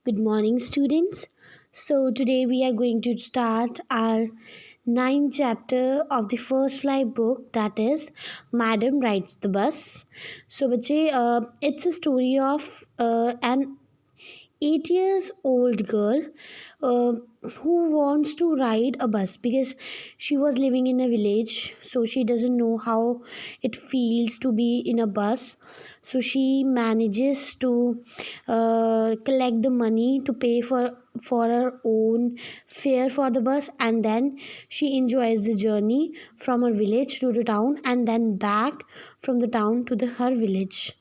Good morning, students. So, today we are going to start our ninth chapter of the first fly book, that is Madam Rides the Bus. So, बच्चे it's a story of an 8 years old girl uh, who wants to ride a bus because she was living in a village, so she doesn't know how it feels to be in a bus. So she manages to collect the money to pay for her own fare for the bus, and then she enjoys the journey from her village to the town and then back from the town to her village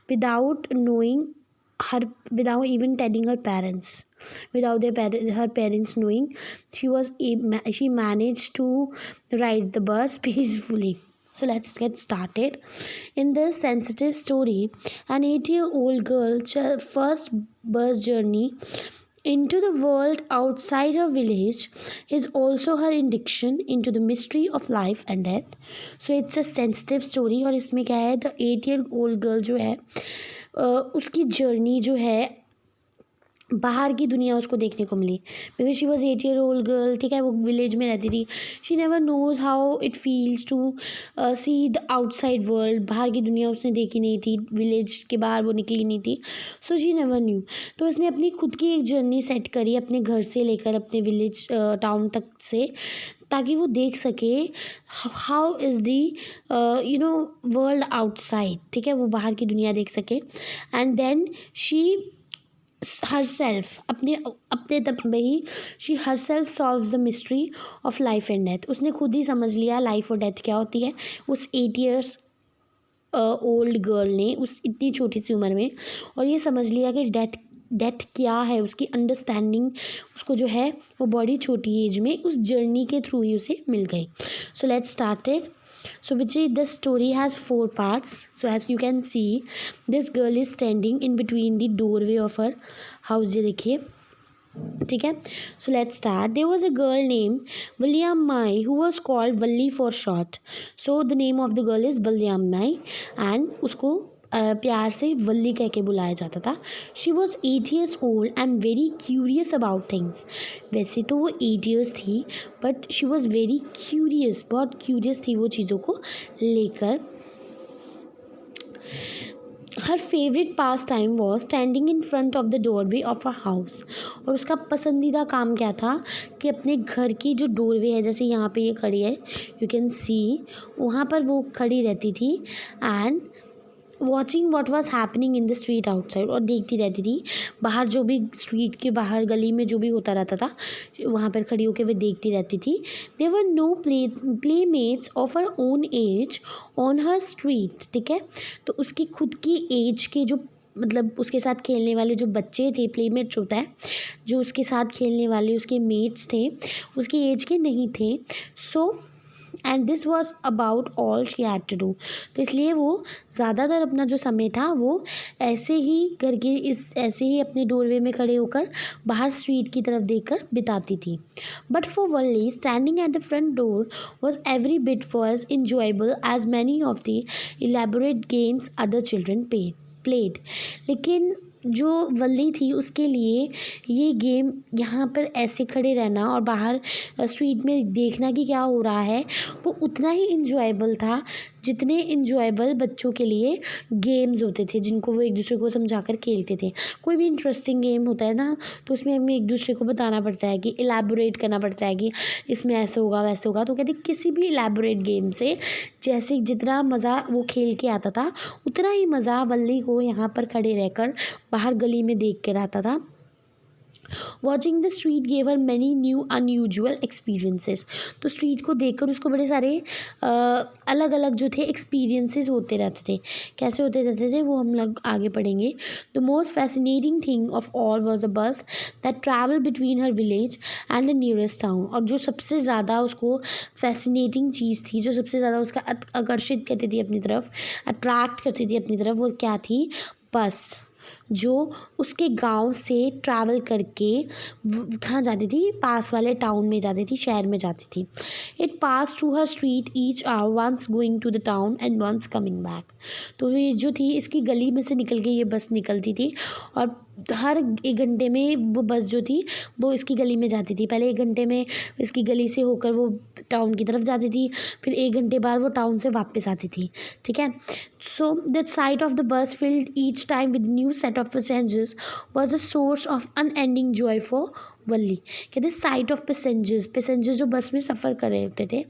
without knowing her, without even telling her parents, without her parents knowing. She managed to ride the bus peacefully. So let's get started. In this sensitive story, an 8-year-old girl's first bus journey into the world outside her village is also her induction into the mystery of life and death. So it's a sensitive story, और इसमें क्या है, the 8-year-old girl जो है उसकी journey जो है बाहर की दुनिया उसको देखने को मिली, because she was 8-year-old girl. ठीक है, वो विलेज में रहती थी. She never knows how it feels to see the outside world. बाहर की दुनिया उसने देखी नहीं थी, विलेज के बाहर वो निकली नहीं थी. So she never knew. तो उसने अपनी खुद की एक जर्नी सेट करी अपने घर से लेकर अपने विलेज टाउन तक से, ताकि वो देख सके how is the world outside. ठीक है, वो बाहर की दुनिया देख सके. एंड देन शी herself अपने अपने तब में ही she herself solves the mystery of life and death. उसने खुद ही समझ लिया लाइफ और डेथ क्या होती है. उस 8 years ओल्ड गर्ल ने उस इतनी छोटी सी उम्र में, और ये समझ लिया कि डेथ क्या है. उसकी अंडरस्टैंडिंग उसको जो है वो बड़ी छोटी एज में उस जर्नी के थ्रू ही उसे मिल गई. So let's started. So Vijay, this story has 4 parts. So as you can see, this girl is standing in between the doorway of her house. ये देखिए, ठीक है. So let's start. There was a girl named Valyamai who was called Valli for short. So the name of the girl is Valyamai and उसको प्यार से वल्ली कह के बुलाया जाता था. She was 8 years old and very curious about things. वैसे तो वो 8 years थी, but she was very curious, बहुत क्यूरियस थी वो चीज़ों को लेकर. Her favourite pass time was standing in front of the doorway of her house. और उसका पसंदीदा काम क्या था कि अपने घर की जो डोरवे है, जैसे यहाँ पे ये खड़ी है, यू कैन सी, वहाँ पर वो खड़ी रहती थी and watching what was happening in the street outside. और देखती रहती थी बाहर, जो भी स्ट्रीट के बाहर गली में जो भी होता रहता था, वहाँ पर खड़ी होकर वे देखती रहती थी. There were no playmates of her own age on her street. ठीक है, तो उसकी खुद की एज के जो, मतलब उसके साथ खेलने वाले जो बच्चे थे, प्लेमेट्स होता है, जो उसके साथ खेलने वाले उसके मेट्स थे, उसकी एज के नहीं थे. So and this was about all she had to do. तो इसलिए वो ज़्यादातर अपना जो समय था वो ऐसे ही घर के ऐसे ही अपने डोरवे में खड़े होकर बाहर स्ट्रीट की तरफ देखकर बिताती थी. But for Valli standing at the front door was every bit was enjoyable as many of the elaborate games other children played. लेकिन जो वल्ली थी उसके लिए ये गेम, यहाँ पर ऐसे खड़े रहना और बाहर स्ट्रीट में देखना कि क्या हो रहा है, वो उतना ही इंजॉयबल था जितने इंजॉयबल बच्चों के लिए गेम्स होते थे जिनको वो एक दूसरे को समझाकर खेलते थे. कोई भी इंटरेस्टिंग गेम होता है ना, तो उसमें हमें एक दूसरे को बताना पड़ता है कि इलेबोरेट करना पड़ता है कि इसमें ऐसे होगा वैसे होगा. तो कहते किसी भी इलेबोरेट गेम से जैसे जितना मज़ा वो खेल के आता था, उतना ही मज़ा वल्ली को यहाँ पर खड़े रहकर बाहर गली में देख कर आता था. Watching the street gave her many new unusual experiences. तो स्ट्रीट को देखकर उसको बड़े सारे अलग अलग जो थे एक्सपीरियंसेस होते रहते थे. कैसे होते रहते थे वो हम लोग आगे पढ़ेंगे. The most fascinating thing of all was a bus that travel between her village and the nearest town. और जो सबसे ज़्यादा उसको फैसिनेटिंग चीज़ थी, जो सबसे ज़्यादा उसका आकर्षित करती थी अपनी तरफ, अट्रैक्ट करती थी अपनी तरफ, वो क्या थी? बस. जो उसके गांव से ट्रैवल करके कहाँ जाती थी, पास वाले टाउन में जाती थी, शहर में जाती थी. It pass through her street each hour, once going to the town and once coming back. तो ये जो थी इसकी गली में से निकल के ये बस निकलती थी और हर 1 घंटे में वो बस जो थी वो इसकी गली में जाती थी. पहले 1 घंटे में इसकी गली से होकर वो टाउन की तरफ जाती थी, फिर 1 घंटे बाद वो टाउन से वापस आती थी. ठीक है. So the sight of the bus filled each time with new set of passengers was a source of unending joy for Valli. कहते साइट ऑफ पैसेंजर्स जो बस में सफ़र कर रहे होते थे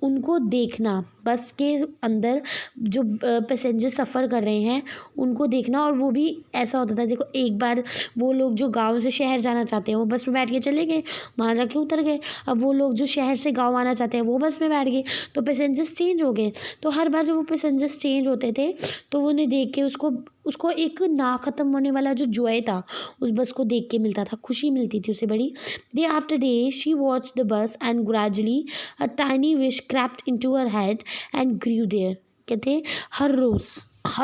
उनको देखना, बस के अंदर जो पैसेंजर सफ़र कर रहे हैं उनको देखना. और वो भी ऐसा होता था, देखो एक बार वो लोग जो गांव से शहर जाना चाहते हैं वो बस में बैठ के चले गए, वहाँ जाके उतर गए. अब वो लोग जो शहर से गांव आना चाहते हैं वो बस में बैठ गए, तो पैसेंजर्स चेंज हो गए. तो हर बार जब वो पैसेंजर्स चेंज होते थे तो वो उन्हें देख के उसको उसको एक ना ख़त्म होने वाला जो जॉय था उस बस को देख के मिलता था, खुशी मिलती थी उसे बड़ी. Day after day she watch the bus and gradually a tiny wish crept into her head and grew there. कहते हर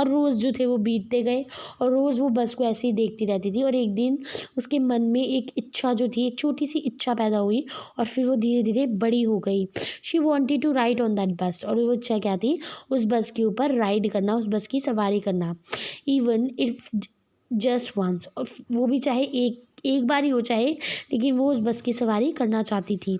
रोज़ जो थे वो बीतते गए और रोज़ वो बस को ऐसे ही देखती रहती थी. और एक दिन उसके मन में एक इच्छा जो थी, एक छोटी सी इच्छा पैदा हुई और फिर वो धीरे धीरे बड़ी हो गई. She wanted to ride on that bus. और वो इच्छा क्या थी, उस बस के ऊपर राइड करना, उस बस की सवारी करना. इवन इफ जस्ट वंस, और वो भी चाहे एक बार ही हो चाहे, लेकिन वो उस बस की सवारी करना चाहती थी.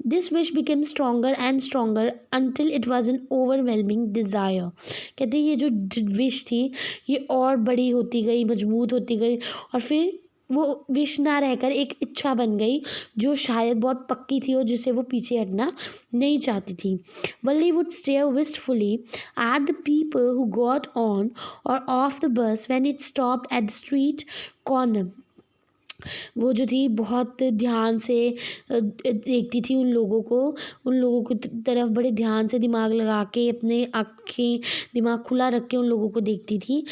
This wish became stronger and stronger until it was N overwhelming desire. कहते ये जो विश थी ये और बड़ी होती गई, मजबूत होती गई और फिर वो विश ना रहकर एक इच्छा बन गई जो शायद बहुत पक्की थी और जिसे वो पीछे हटना नहीं चाहती थी. Valli would stare wistfully at the people who got on और off the bus when it stopped at the street corner. वो जो थी बहुत ध्यान से देखती थी उन लोगों को तरफ बड़े ध्यान से दिमाग लगा के, अपने आँखें दिमाग खुला रख के उन लोगों को देखती थी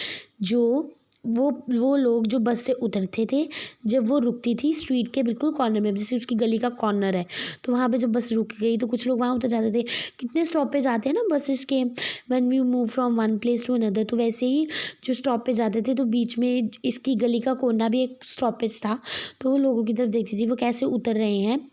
जो वो लोग जो बस से उतरते थे जब वो रुकती थी स्ट्रीट के बिल्कुल कॉर्नर में, जैसे उसकी गली का कॉर्नर है तो वहाँ पे जब बस रुक गई तो कुछ लोग वहाँ उतर जाते थे. कितने स्टॉप पे जाते हैं ना बसेस के, when we move from one place to another, तो वैसे ही जो स्टॉप पे जाते थे तो बीच में इसकी गली का कोना भी एक स्टॉपेज था. तो वो लोगों की तरफ देखती थी वो कैसे उतर रहे हैं.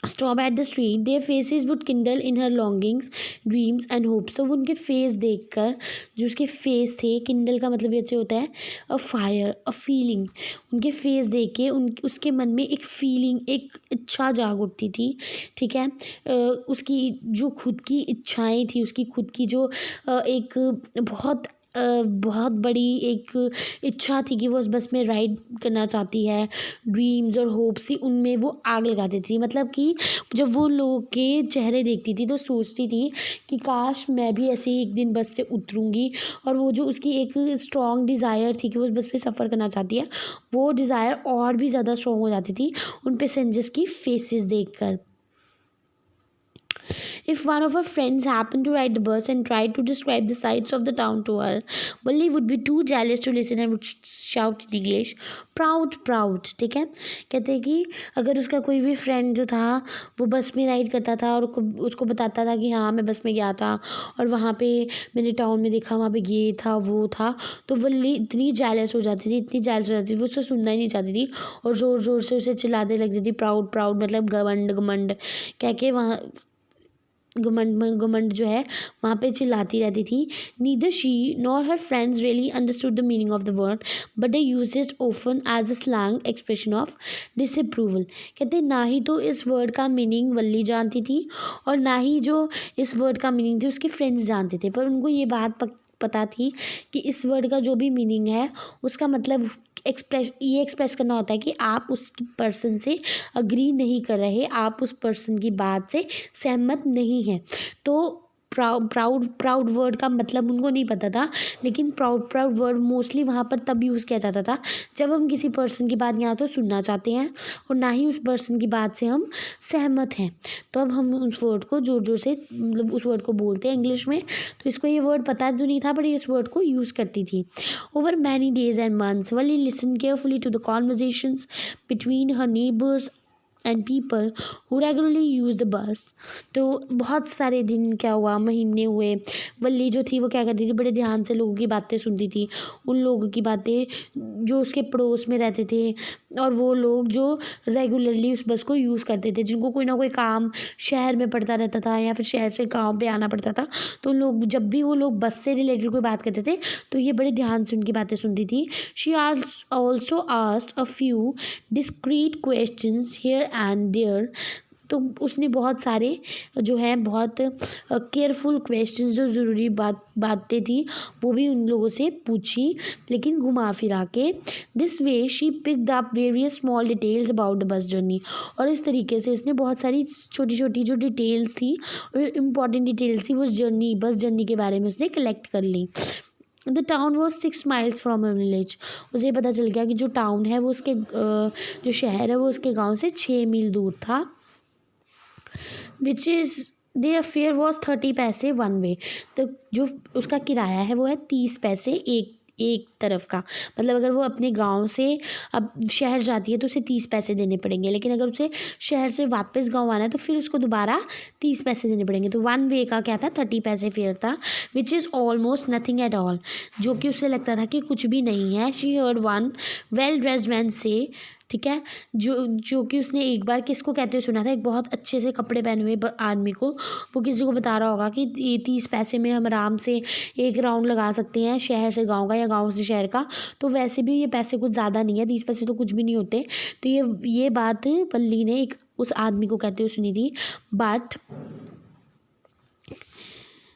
Stop at the street their faces would Kindle in her longings dreams and hopes. तो वो उनके फेस देखकर, जो उसके फेस थे, किंडल का मतलब ये अच्छे होता है अ फायर, अ फीलिंग. उनके फेस देख के उसके मन में एक फीलिंग, एक इच्छा जाग उठती थी. ठीक है. उसकी जो खुद की इच्छाएं थी, उसकी खुद की जो एक बहुत बड़ी एक इच्छा थी कि वो उस बस में राइड करना चाहती है, ड्रीम्स और होप्स थी, उनमें वो आग लगा देती थी. मतलब कि जब वो लोगों के चेहरे देखती थी तो सोचती थी कि काश मैं भी ऐसे ही एक दिन बस से उतरूँगी. और वो जो उसकी एक स्ट्रॉन्ग डिज़ायर थी कि वो उस बस में सफ़र करना चाहती है, वो डिज़ायर और भी ज़्यादा स्ट्रॉन्ग हो जाती थी उन पैसेंजर्स की फेसेस देखकर. If one of her friends happened to ride the bus and tried to describe the sights of the town to her, Wally would be too jealous to listen and would shout in English, "Proud, proud." ठीक है. कहते हैं कि अगर उसका कोई भी friend जो था वो बस में राइड करता था और उसको बताता था कि हाँ मैं बस में गया था और वहाँ पे मैंने टाउन में देखा, वहाँ पे ये था वो था, तो वल्ली इतनी जेलस हो जाती थी वो उसको सुनना ही नहीं चाहती थी और ज़ोर ज़ोर से उसे चिल्लाने लगती थी. प्राउड प्राउड मतलब घमंड घमंड कह के वहाँ घमंड जो है वहाँ पे चिल्लाती रहती थी. Neither she nor her friends really understood the meaning of the word but they use it often as a slang expression of disapproval. कहते ना ही तो इस वर्ड का मीनिंग वल्ली जानती थी और ना ही जो इस वर्ड का मीनिंग थी उसके फ्रेंड्स जानते थे, पर उनको ये बात पता थी कि इस वर्ड का जो भी मीनिंग है उसका मतलब एक्सप्रेस करना होता है कि आप उस पर्सन से अग्री नहीं कर रहे, आप उस पर्सन की बात से सहमत नहीं हैं. तो प्राउड वर्ड का मतलब उनको नहीं पता था, लेकिन प्राउड वर्ड मोस्टली वहाँ पर तब यूज़ किया जाता था जब हम किसी पर्सन की बात या तो सुनना चाहते हैं और ना ही उस पर्सन की बात से हम सहमत हैं. तो अब हम उस वर्ड को ज़ोर ज़ोर से मतलब उस वर्ड को बोलते हैं इंग्लिश में. तो इसको ये वर्ड पता तो नहीं था बट इस वर्ड को यूज़ करती थी. Over many days and months Wally listened carefully to the conversations between her neighbors and people who regularly use the bus. तो बहुत सारे दिन क्या हुआ, महीने हुए, वल्ली जो थी वो क्या करती थी, बड़े ध्यान से लोगों की बातें सुनती थी, उन लोगों की बातें जो उसके पड़ोस में रहते थे और वो लोग जो रेगुलरली उस बस को यूज़ करते थे, जिनको कोई ना कोई काम शहर में पड़ता रहता था या फिर शहर से गाँव पे आना पड़ता था। तो लोग जब भी वो लोग बस से रिलेटेड कोई बात करते थे तो ये बड़े ध्यान से उनकी बातें सुनती थी। She also asked a few discreet questions here and there. तो उसने बहुत सारे जो है बहुत केयरफुल क्वेश्चंस, जो ज़रूरी बातें थी वो भी उन लोगों से पूछी, लेकिन घुमा फिरा के। This way she picked up various small details about the bus journey. और इस तरीके से इसने बहुत सारी छोटी छोटी जो डिटेल्स थी, इम्पॉर्टेंट डिटेल्स थी, वो बस जर्नी के बारे में उसने कलेक्ट कर ली। The town was 6 miles from a village. उसे पता चल गया कि जो टाउन है वो उसके जो शहर है वो उसके गांव से 6 मील दूर था। Which is their fare was 30 पैसे वन वे। तो जो उसका किराया है वो है 30 पैसे एक एक तरफ का। मतलब अगर वो अपने गांव से अब शहर जाती है तो उसे 30 पैसे देने पड़ेंगे, लेकिन अगर उसे शहर से वापस गांव आना है तो फिर उसको दोबारा 30 पैसे देने पड़ेंगे। तो वन वे का क्या था, 30 पैसे फेयर था, which is almost nothing at all, जो कि उसे लगता था कि कुछ भी नहीं है। She heard one well dressed man से, ठीक है, जो कि उसने एक बार किसको कहते हुए सुना था, एक बहुत अच्छे से कपड़े पहने हुए आदमी को। वो किसी को बता रहा होगा कि ये 30 पैसे में हम आराम से एक राउंड लगा सकते हैं शहर से गांव का या गांव से शहर का। तो वैसे भी ये पैसे कुछ ज़्यादा नहीं है, 30 पैसे तो कुछ भी नहीं होते। तो ये बात वल्ली ने एक उस आदमी को कहते हुए सुनी थी।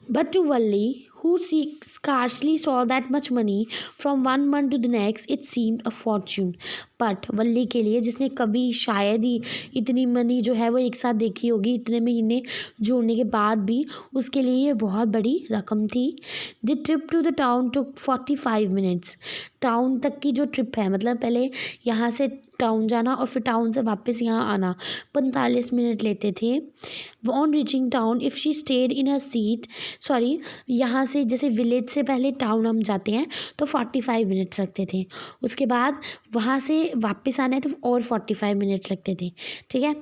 But to Valli, who scarcely saw that much money from one month to the next, it seemed a fortune. But Valli के लिए, जिसने कभी शायद ही इतनी मनी जो है वो एक साथ देखी होगी, इतने महीने जोड़ने के बाद भी, उसके लिए ये बहुत बड़ी रकम थी। The trip to the town took 45 minutes. Town तक की जो ट्रिप है, मतलब पहले यहाँ से टाउन जाना और फिर टाउन से वापस यहाँ आना, 45 मिनट लेते थे। On reaching town if she stayed in her seat, sorry, यहाँ से जैसे विलेज से पहले टाउन हम जाते हैं तो 45 मिनट्स लगते थे, उसके बाद वहाँ से वापस आना है तो और 45 मिनट्स लगते थे, ठीक है।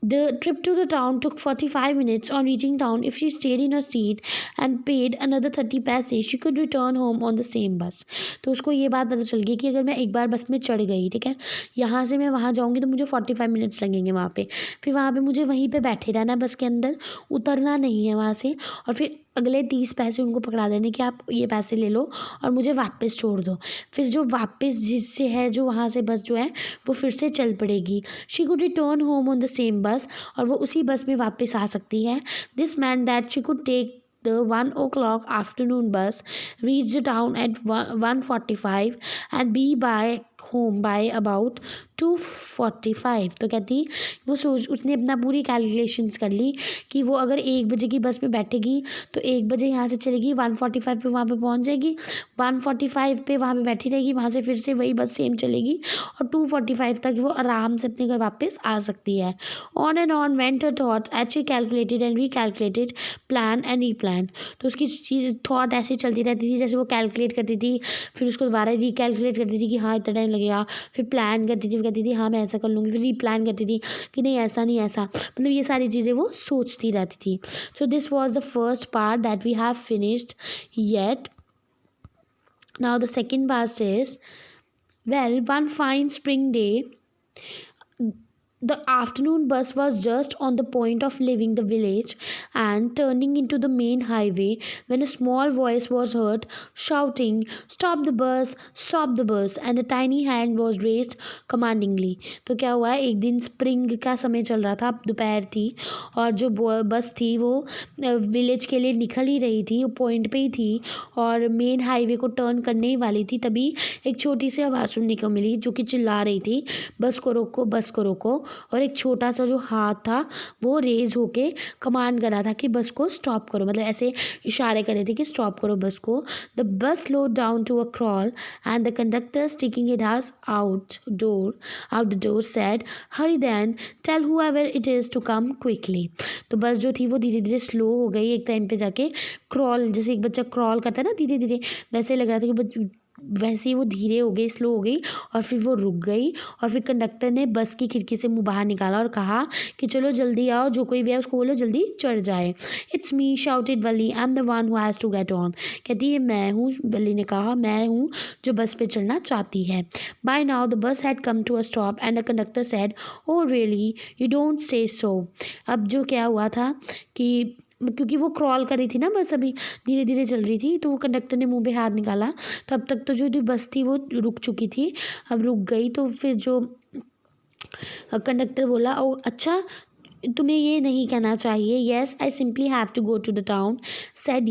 The trip to the town took 45 minutes. On reaching town, if she stayed in her seat and paid another 30 पैसे, she could return home on the same bus. तो उसको ये बात पता चल गई कि अगर मैं एक बार बस में चढ़ गई, ठीक है, यहाँ से मैं वहाँ जाऊँगी तो मुझे 45 मिनट्स लगेंगे वहाँ पे, फिर वहाँ पे मुझे वहीं पे बैठे रहना है बस के अंदर, उतरना नहीं है वहाँ से, और फिर अगले 30 पैसे उनको पकड़ा देने कि आप ये पैसे ले लो और मुझे वापस छोड़ दो। फिर जो वापस जिससे है जो वहाँ से बस जो है वो फिर से चल पड़ेगी। She could return home on the same बस, और वो उसी बस में वापस आ सकती है। This meant that she could take the 1 o'clock afternoon bus, reach the town at 1:45 and be back home by about 2:45। तो कहती वो उसने अपना पूरी कैलकुलेशंस कर ली कि वो अगर 1 बजे की बस में बैठेगी तो 1 बजे यहाँ से चलेगी, 1:45 पे वहाँ पे पहुँच जाएगी, 1:45 पे वहाँ पे बैठी रहेगी, वहाँ से फिर से वही बस सेम चलेगी और 2:45 तक वो आराम से अपने घर वापस आ सकती है। On and on went her thoughts as she calculated and recalculated, plan and replan. तो उसकी चीज़ थॉट ऐसे चलती रहती थी, जैसे वो कैलकुलेट करती थी, फिर उसको दोबारा रीकैलकुलेट करती थी कि हाँ इतना टाइम लगेगा, फिर प्लान करती थी, वो कहती थी हाँ मैं ऐसा कर लूँगी, फिर रीप्लान करती थी कि नहीं ऐसा नहीं ऐसा, मतलब ये सारी चीज़ें वो सोचती रहती थी। So this was the first part that we have finished yet. Now the second part is, well, one fine spring day, the afternoon bus was just on the point of leaving the village and turning into the main highway when a small voice was heard shouting, "Stop the bus! Stop the bus!" and a tiny hand was raised commandingly. तो क्या हुआ, एक दिन spring का समय चल रहा था, दोपहर थी, और जो बस थी वो विलेज के लिए निकल ही रही थी, वो पॉइंट पे ही थी और मेन हाईवे को टर्न करने ही वाली थी। तभी एक छोटी सी आवाज़ सुनने को मिली जो कि चिल्ला रही थी, बस को रोको, बस को रोको। और एक छोटा सा जो हाथ था वो रेज होके कमांड कर रहा था कि बस को स्टॉप करो, मतलब ऐसे इशारे कर रहे थे कि स्टॉप करो बस को। The bus slow down to a crawl and the conductor sticking it has out the door said, hurry then, tell whoever it is to come quickly. तो बस जो थी वो धीरे धीरे स्लो हो गई, एक टाइम पे जाके क्रॉल, जैसे एक बच्चा क्रॉल करता है ना धीरे धीरे, वैसे लग रहा था कि वैसे ही वो धीरे हो गई, स्लो हो गई और फिर वो रुक गई और फिर कंडक्टर ने बस की खिड़की से मुँह बाहर निकाला और कहा कि चलो जल्दी आओ, जो कोई भी है उसको बोलो जल्दी चढ़ जाए। It's me shouted Valli, I am the one who has to get on. कहती है मैं हूँ, वली ने कहा मैं हूँ जो बस पे चढ़ना चाहती है। By now the bus had come to a stop and the conductor said oh really you don't say so. अब जो क्या हुआ था कि क्योंकि वो क्रॉल कर रही थी ना बस, अभी धीरे धीरे चल रही थी, तो वो कंडक्टर ने मुंह पे हाथ निकाला। तो अब तक तो जो बस थी वो रुक चुकी थी, अब रुक गई। तो फिर जो कंडक्टर बोला ओ अच्छा तुम्हें ये नहीं कहना चाहिए। Yes I simply have to go to the town said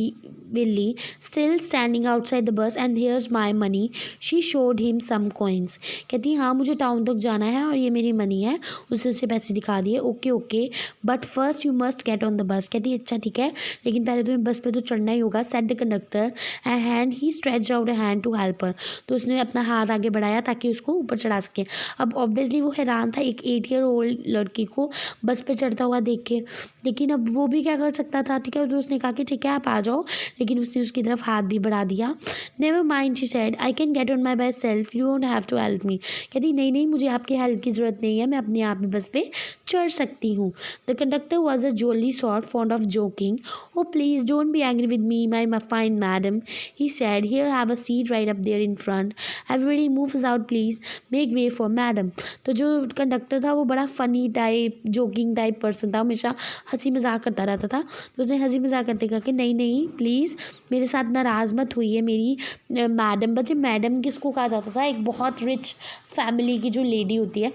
Valli still standing outside the bus and here's my money. She showed him some coins. कहती हाँ मुझे टाउन तक जाना है और ये मेरी मनी है, उसे पैसे दिखा दिए। Okay okay but first you must get on the bus. कहती अच्छा ठीक है लेकिन पहले तुम्हें बस पे तो चढ़ना ही होगा। Said the conductor and he stretch out a hand to help her. तो उसने अपना हाथ आगे बढ़ाया ताकि उसको ऊपर चढ़ा सके। अब ऑब्वियसली वो हैरान था एक 8 ईयर ओल्ड लड़की को बस पे चढ़ता हुआ देख के, लेकिन अब वो भी क्या कर सकता था। ठीक है तो उसने कहा कि ठीक है आप आ जाओ, लेकिन उसने उसकी तरफ हाथ भी बढ़ा दिया। Never mind she said I can get on my by self you don't have to help me. कहती नहीं नहीं मुझे आपकी हेल्प की ज़रूरत नहीं है, मैं अपने आप में बस पे चढ़ सकती हूँ। The conductor was a jolly sort fond of joking. Oh please don't be angry with me my fine madam he said here have a seat right up there in front everybody moves out please make way for madam. तो जो conductor था वो बड़ा funny type joking type person था, हमेशा हंसी मजाक करता रहता था। तो उसने हंसी मजाक करते कहा कि नहीं नहीं प्लीज़ मेरे साथ नाराज़ मत हुई है मेरी मैडम। बच्चे मैडम किसको कहा जाता था, एक बहुत रिच फैमिली की जो लेडी होती है,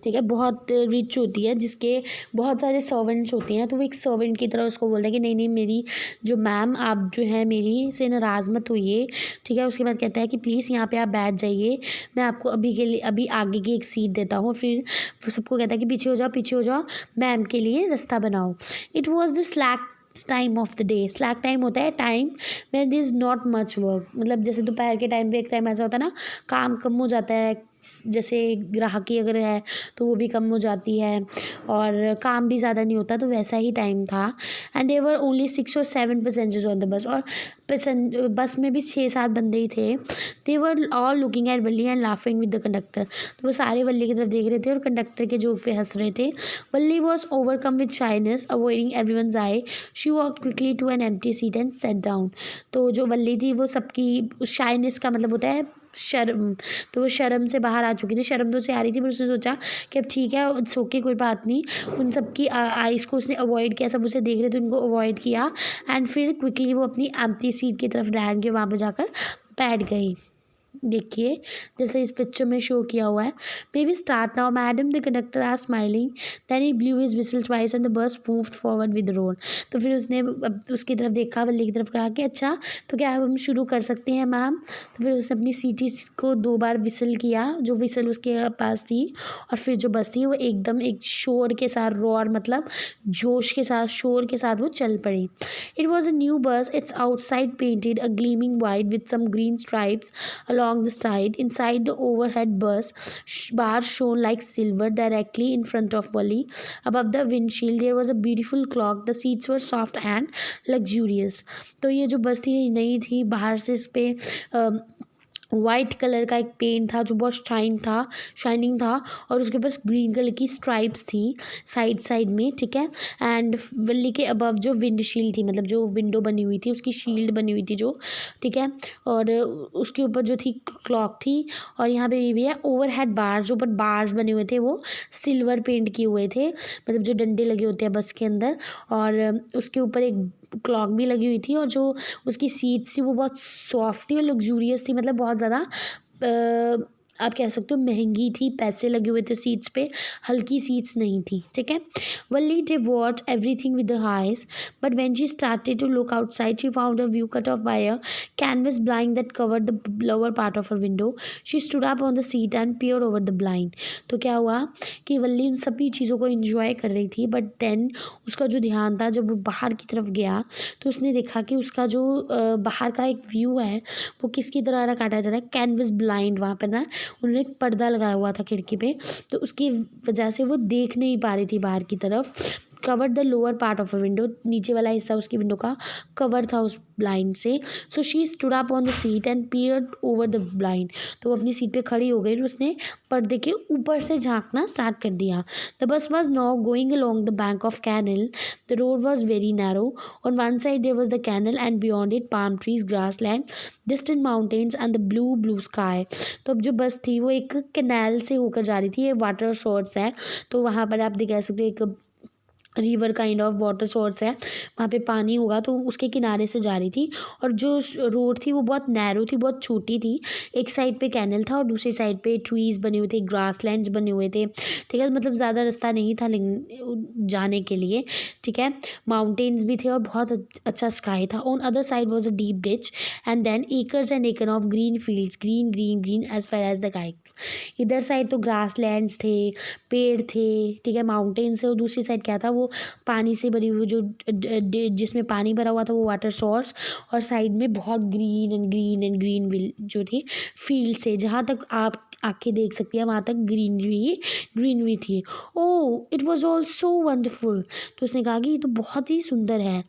ठीक है बहुत रिच होती है जिसके बहुत सारे सर्वेंट्स होते हैं, तो वो एक सर्वेंट की तरह उसको बोलता है कि नहीं नहीं मेरी जो मैम आप जो है मेरी से नाराज़ मत होइए। ठीक है उसके बाद कहता है कि प्लीज़ यहाँ पे आप बैठ जाइए, मैं आपको अभी के लिए अभी आगे की एक सीट देता हूँ। फिर वो सबको कहता है कि पीछे हो जाओ मैम के लिए रास्ता बनाओ। It was the slack time of the day. Slack time होता है time when there is not much work, मतलब जैसे दोपहर के टाइम पे एक टाइम ऐसा होता है ना काम कम हो जाता है, जैसे ग्राहकी अगर है तो वो भी कम हो जाती है और काम भी ज़्यादा नहीं होता, तो वैसा ही टाइम था। एंड देवर ओनली 6 और 7 पैसेंजर्स ऑन द बस, और बस में भी 6-7 बंदे ही थे। They were all looking at Valli and laughing with the conductor. तो वो सारे वल्ली की तरफ देख रहे थे और कंडक्टर के जोक पे हंस रहे थे। Valli was overcome with shyness avoiding everyone's eye. She walk quickly to an empty seat and sat down. तो जो वल्ली थी वो सबकी शाइनेस का मतलब होता है शर्म, तो वो शर्म से बाहर आ चुकी थी। शर्म तो उसे आ रही थी पर उसने सोचा कि अब ठीक है सो के कोई बात नहीं। उन सबकी आइज़ को उसने अवॉइड किया, सब उसे देख रहे थे उनको अवॉइड किया एंड फिर क्विकली वो अपनी एम्प्टी सीट की तरफ रैन के वहाँ पर जाकर बैठ गई। देखिए जैसे इस पिक्चर में शो किया हुआ है। Maybe start now madam the conductor are smiling then he blew his whistle twice and the bus moved forward with the road. तो फिर उसने अब उसकी तरफ देखा, वल्ली की तरफ कहा कि अच्छा तो क्या हम शुरू कर सकते हैं मैम। तो फिर उसने अपनी सीटी को 2 बार विसल किया, जो विसल उसके पास थी, और फिर जो बस थी वो एकदम एक शोर के साथ, रोर मतलब जोश के साथ, शोर के साथ वो चल पड़ी। It was a new bus, its outside painted a gleaming white with some green stripes along the side. Inside the overhead bus bar shone like silver directly in front of Wally. Above the windshield there was a beautiful clock. The seats were soft and luxurious. तो ये जो बस थी नई थी, बाहर से इस पे वाइट कलर का एक पेंट था जो बहुत शाइनिंग था और उसके पास ग्रीन कलर की स्ट्राइप्स थी साइड में। ठीक है एंड वल्ली के अबव जो विंडशील्ड थी, मतलब जो विंडो बनी हुई थी उसकी शील्ड बनी हुई थी जो, ठीक है, और उसके ऊपर जो थी क्लॉक थी। और यहाँ पे ये भी है ओवरहेड बार, जो ऊपर बार्स बने हुए थे वो सिल्वर पेंट किए हुए थे, मतलब जो डंडे लगे होते हैं बस के अंदर, और उसके ऊपर एक क्लॉक भी लगी हुई थी। और जो उसकी सीट्स थी वो बहुत सॉफ्ट थी और लग्जूरियस थी, मतलब बहुत ज़्यादा आप कह सकते हो महंगी थी, पैसे लगे हुए थे सीट्स पे, हल्की सीट्स नहीं थी। ठीक है वल्ली did watch everything with her eyes, but when she started to look outside she found her view cut off by a canvas blind that covered the lower part of her window. She stood up on the seat and peered over the blind. तो क्या हुआ कि वल्ली उन सभी चीज़ों को enjoy कर रही थी, बट देन उसका जो ध्यान था जब वो बाहर की तरफ गया तो उसने देखा कि उसका जो बाहर का एक व्यू है वो किसकी तरह काटा जा रहा है, कैनवस ब्लाइंड। वहाँ पर ना उन्होंने एक पर्दा लगाया हुआ था खिड़की पे, तो उसकी वजह से वो देख नहीं पा रही थी बाहर की तरफ। Covered the lower part of a window, नीचे वाला हिस्सा उसकी विंडो का कवर था उस ब्लाइंड से। So she stood up on the seat and peered over the blind, तो वो अपनी सीट पे खड़ी हो गई और उसने पर्दे के ऊपर से झांकना स्टार्ट कर दिया। The bus was now going along the bank of canal, the road was very narrow, on one side there was the canal and beyond it palm trees, grass land, distant mountains and the blue blue sky. तो अब जो बस थी वो एक canal से होकर जा रही थी, ये वाटर सोर्स है, तो वहाँ पर आप कह सकते हो एक river kind of water source है, वहाँ पे पानी होगा, तो उसके किनारे से जा रही थी। और जो रोड थी वो बहुत नैरो थी, बहुत छोटी थी, एक साइड पे कैनल था और दूसरी साइड पे ट्रीज बने हुए थे, ग्रास लैंड्स बने हुए थे, ठीक है, मतलब ज़्यादा रास्ता नहीं था जाने के लिए, ठीक है। माउंटेन्स भी थे और बहुत अच्छा स्काई था। On other side was a deep ditch and then acres and एकन of green fields, green green green as far as the kite. इधर साइड तो ग्रास लैंड्स थे, पेड़ थे, ठीक है, माउंटेन्स थे, और दूसरी साइड क्या था, वो पानी से भरी हुई जो जिसमें पानी भरा हुआ था वो वाटर सोर्स, और साइड में बहुत green and green and green जो थी फील्ड से, जहाँ तक आप आंखें देख सकती है वहाँ तक ग्रीनरी थी। Oh it was all so wonderful, तो उसने कहा कि ये तो बहुत ही सुंदर है,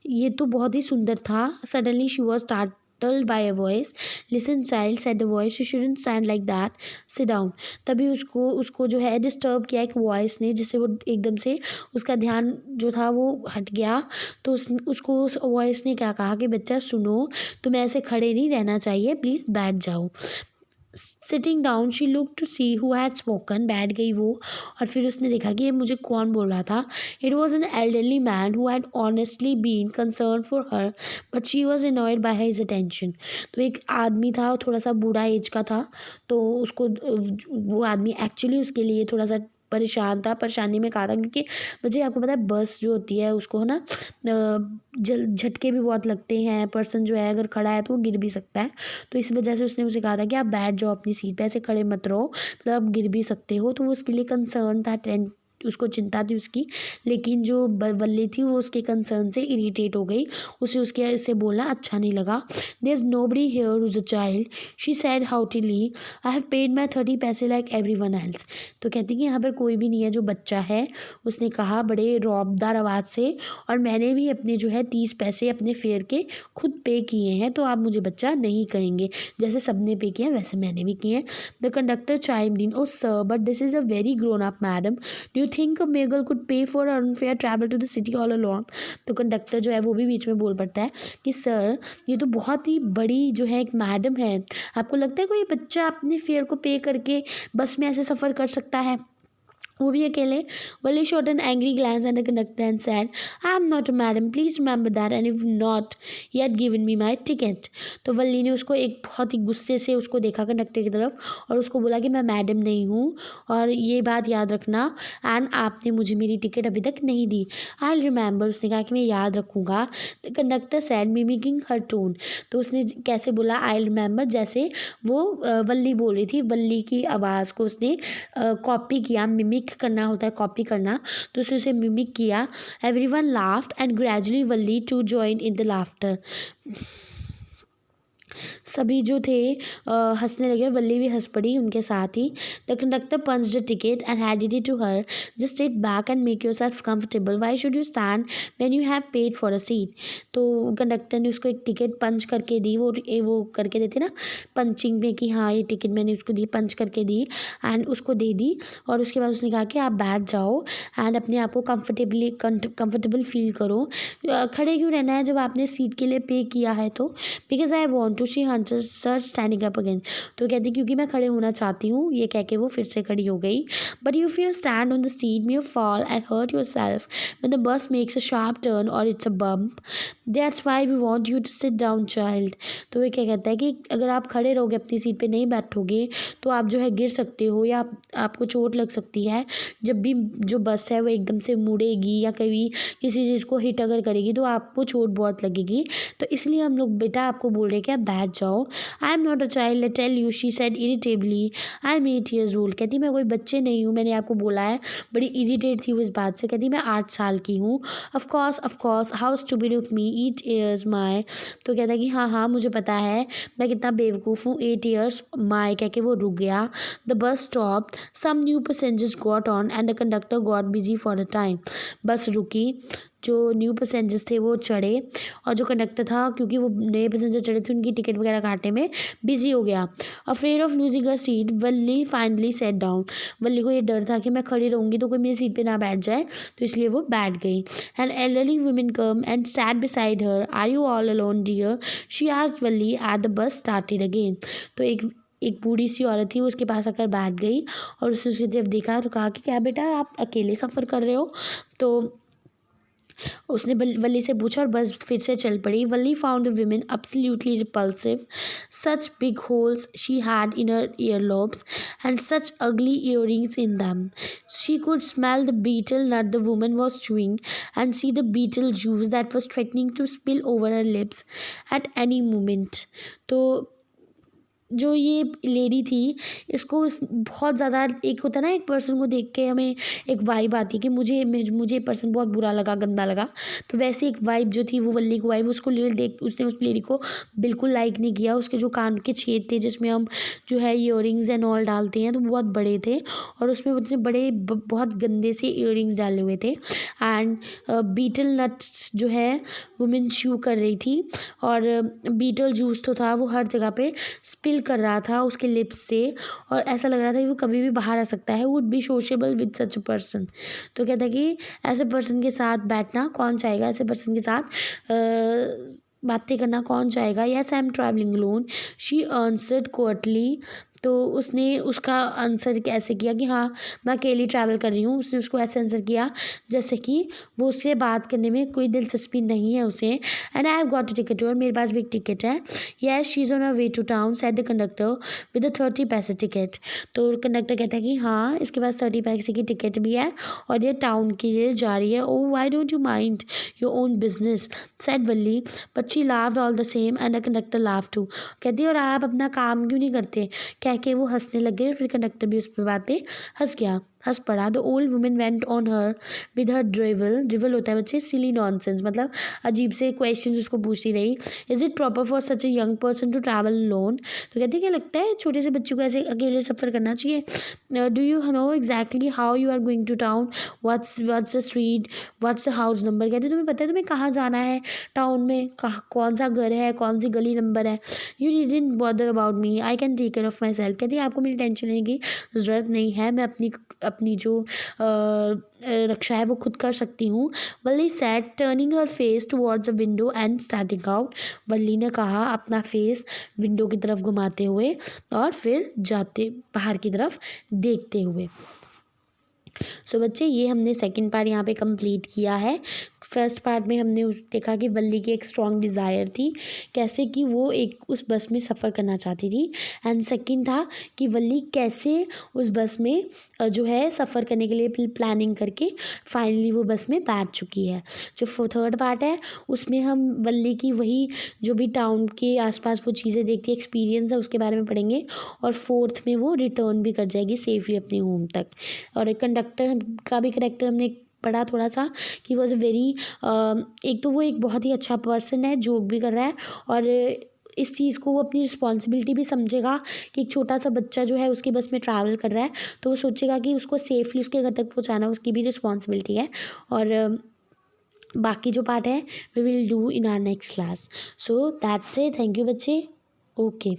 ये तो बहुत ही सुंदर था। Suddenly she was startled by a voice. Listen child, said the voice, you shouldn't stand like that, sit down. तभी उसको जो है डिस्टर्ब किया एक वॉइस ने, जिससे वो एकदम से उसका ध्यान जो था वो हट गया। तो उसको उस वॉइस ने क्या कहा कि बच्चा सुनो, तुम्हें ऐसे खड़े नहीं रहना चाहिए, प्लीज़ बैठ जाओ। Sitting down she look to see who had spoken, बैठ गई वो, और फिर उसने देखा कि ये मुझे कौन बोल रहा था। It was an elderly man who had honestly been concern for her but she was annoyed by his attention. तो एक आदमी था, थोड़ा सा बूढ़ा एज का था, तो उसको वो आदमी एक्चुअली उसके लिए थोड़ा सा परेशान था, परेशानी में कहा था, क्योंकि मुझे आपको पता है बस जो होती है उसको है ना जल झटके भी बहुत लगते हैं, पर्सन जो है अगर खड़ा है तो वो गिर भी सकता है। तो इस वजह से उसने मुझे कहा था कि आप बैठ जाओ अपनी सीट पे, ऐसे खड़े मत रहो, मतलब आप गिर भी सकते हो। तो वो उसके लिए कंसर्न था, उसको चिंता थी उसकी, लेकिन जो वल्ली थी वो उसके कंसर्न से इरिटेट हो गई, उसे उसके से बोलना अच्छा नहीं लगा। There is nobody here is a child, she said haughtily, I have paid my 30 paise like everyone else. तो कहती कि यहाँ पर कोई भी नहीं है जो बच्चा है, उसने कहा बड़े रौबदार आवाज़ से, और मैंने भी अपने जो है 30 पैसे अपने फेयर के खुद पे किए हैं, तो आप मुझे बच्चा नहीं कहेंगे, जैसे सबने पे किया वैसे मैंने भी किए हैं। The conductor chimed in, oh sir but this is a very grown up madam, do you think a mere girl could pay for unfair travel to the city all alone. तो कंडक्टर जो है वो भी बीच में बोल पड़ता है कि सर ये तो बहुत ही बड़ी जो है एक मैडम है, आपको लगता है कोई बच्चा अपने फेयर को पे करके बस में ऐसे सफ़र कर सकता है, वो भी अकेले। वली shot an angry glance at the conductor and said, I am not a madam, please remember that, and you've not yet given me my ticket. तो वल्ली ने उसको एक बहुत ही गुस्से से उसको देखा कंडक्टर की तरफ, और उसको बोला कि मैं मैडम नहीं हूँ, और ये बात याद रखना, एंड आपने मुझे मेरी टिकट अभी तक नहीं दी। आई रिमेंबर, उसने कहा कि मैं याद रखूँगा। The conductor sad mimicking her tone, तो उसने कैसे बोला आई रिमेंबर, जैसे वो वल्ली बोल रही थी, वल्ली की आवाज़ को उसने कॉपी किया, मिमिक करना होता है कॉपी करना, तो उसने उसे मिमिक किया। Everyone laughed and gradually Valli to join in the laughter. सभी जो थे हंसने लगे, और वल्ली भी हंस पड़ी उनके साथ ही। The conductor punched the ticket and handed it to her, just sit back and make yourself comfortable, why should you stand when you have paid for a seat. तो कंडक्टर ने उसको एक टिकट पंच करके दी, वो करके देते ना punching में कि हाँ ये टिकट मैंने उसको दी, पंच करके दी, एंड उसको दे दी। और उसके बाद उसने कहा कि आप बैठ जाओ एंड अपने आप को कंफर्टेबल फील करो, खड़े क्यों रहना है जब आपने सीट के लिए पे किया है, तो because I want to, she sir standing up again. तो कहती क्योंकि मैं खड़े होना चाहती हूँ, ये कह के वो फिर से खड़ी हो गई। But if you stand on the seat may you fall and hurt yourself when the bus makes a sharp turn और it's a bump, that's why we want you to sit down child. तो ये क्या कहता है कि अगर आप खड़े रहोगे, अपनी सीट पे नहीं बैठोगे, तो आप जो है गिर सकते हो, या आपको चोट लग सकती है। जब भी जो बस है वो एकदम से मुड़ेगी या कभी किसी चीज़ को हिट अगर करेगी तो आपको चोट बहुत लगेगी। तो इसलिए हम लोग बेटा आपको बोल रहे हैं कि आप बैठ जाओ। I am not a child, let tell you, she said irritably. I am 8 years old। कहती मैं कोई बच्चे नहीं हूँ, मैंने आपको बोला है। बड़ी इरिटेट थी वो इस बात से। कहती मैं 8 साल की हूँ। Of course how stupid of me, 8 years माई। तो कहता है कि हाँ हाँ मुझे पता है मैं कितना बेवकूफ़ हूँ, 8 years माई कह के वो रुक गया। The bus stopped, some new passengers got on and the conductor got busy for a time. Bus रुकी, जो न्यू पैसेंजर्स थे वो चढ़े, और जो कंडक्टर था क्योंकि वो नए पैसेंजर चढ़े थे उनकी टिकट वगैरह काटने में बिजी हो गया। Afraid of losing a seat, Valli finally sat down. Valli को ये डर था कि मैं खड़ी रहूँगी तो कोई मेरी सीट पे ना बैठ जाए, तो इसलिए वो बैठ गई। And elderly women come and sat beside her. Are you all alone dear, she asked Valli at the bus started again. तो एक बूढ़ी सी औरत थी, वो उसके पास आकर बैठ गई और उसने उसकी तरफ देखा तो कहा कि क्या बेटा आप अकेले सफ़र कर रहे हो। तो उसने वल्ली से पूछा और बस फिर से चल पड़ी। Valli found the women absolutely repulsive. Such big holes she had in her earlobes and such ugly earrings in them. She could smell the betel nut the woman was chewing and see the betel juice that was threatening to spill over her lips at any moment. तो जो ये lady थी इसको बहुत ज़्यादा, एक होता है ना एक पर्सन को देख के हमें एक वाइब आती है कि मुझे पर्सन बहुत बुरा लगा, गंदा लगा। तो वैसे एक वाइब जो थी वो वल्ली को वाइब, उसको ले देख उसने उस लेडी को बिल्कुल लाइक नहीं किया। उसके जो कान के छेद थे जिसमें हम जो है ईयरिंग्स एंड ऑल डालते हैं तो बहुत बड़े थे, और उसमें उतने बड़े बहुत गंदे से ईयरिंग्स डाले हुए थे। एंड बीटल नट्स जो है वुमेन च्यू कर रही थी, और बीटल जूस तो था वो हर जगह पे स्पिल कर रहा था उसके लिप्स से, और ऐसा लग रहा था कि वो कभी भी बाहर आ सकता है। Would be sociable with such a person. तो कहता है कि ऐसे पर्सन के साथ बैठना कौन चाहेगा, ऐसे पर्सन के साथ बातें करना कौन चाहेगा। Yes I am travelling loan, she answered courtly. तो उसने उसका आंसर कैसे किया कि हाँ मैं अकेली ट्रैवल कर रही हूँ। उसने उसको ऐसे आंसर किया जैसे कि वो उससे बात करने में कोई दिलचस्पी नहीं है उसे। And I have got a ticket, और मेरे पास भी एक टिकट है। Yes she is on a way to town said the conductor with a 30 पैसे टिकट। तो कंडक्टर कहता है कि हाँ इसके पास 30 पैसे की टिकट भी है और ये टाउन के लिए जा रही है। Oh why don't you mind your own business said Valli, but she laughed all the same and the conductor laugh too. कहती है और आप अपना काम क्यों नहीं करते, कह के वो हंसने लग गए। फिर कंडक्टर भी उस पर बात पे हंस पड़ा। The old women went on her with her drivel होता है बच्चे सिली नॉनसेंस, मतलब अजीब से क्वेश्चन उसको पूछती रही। Is it proper for such a young person to travel alone. तो कहती है क्या लगता है छोटे से बच्चों को ऐसे अकेले सफ़र करना चाहिए। Do you know exactly how you are going to town, what's the street, what's the house number. कहते तुम्हें पता है तुम्हें कहाँ जाना है टाउन में, कौन सा घर है, कौन सी गली नंबर है। You didn't bother about me, I can take care of myself. कहती है आपको मेरी टेंशन लेने की ज़रूरत नहीं है, मैं अपनी जो रक्षा है वो खुद कर सकती हूँ। Valli said turning her face towards a window and starting out. Valli ने कहा अपना फेस विंडो की तरफ घुमाते हुए और फिर जाते बाहर की तरफ देखते हुए। सो बच्चे ये हमने सेकंड पार्ट यहाँ पे कंप्लीट किया है। फर्स्ट पार्ट में हमने देखा कि वल्ली की एक स्ट्रॉन्ग डिज़ायर थी कैसे कि वो एक उस बस में सफ़र करना चाहती थी, एंड सेकंड था कि वल्ली कैसे उस बस में जो है सफ़र करने के लिए प्लानिंग करके फाइनली वो बस में बैठ चुकी है। जो थर्ड पार्ट है उसमें हम वल्ली की वही जो भी टाउन के आसपास वो चीज़ें देखती है एक्सपीरियंस है उसके बारे में पढ़ेंगे, और फोर्थ में वो रिटर्न भी कर जाएगी सेफली अपने होम तक। और कंडक्टर का भी करेक्टर हमने पढ़ा थोड़ा सा कि वॉज वेरी एक तो वो एक बहुत ही अच्छा पर्सन है, जोक भी कर रहा है, और इस चीज़ को वो अपनी रिस्पॉन्सिबिलिटी भी समझेगा कि एक छोटा सा बच्चा जो है उसकी बस में ट्रैवल कर रहा है तो वो सोचेगा कि उसको सेफली उसके घर तक पहुंचाना उसकी भी रिस्पॉन्सिबिलिटी है। और बाकी जो पार्ट है we will do in our next class. So that's it, thank you बच्चे, ओके।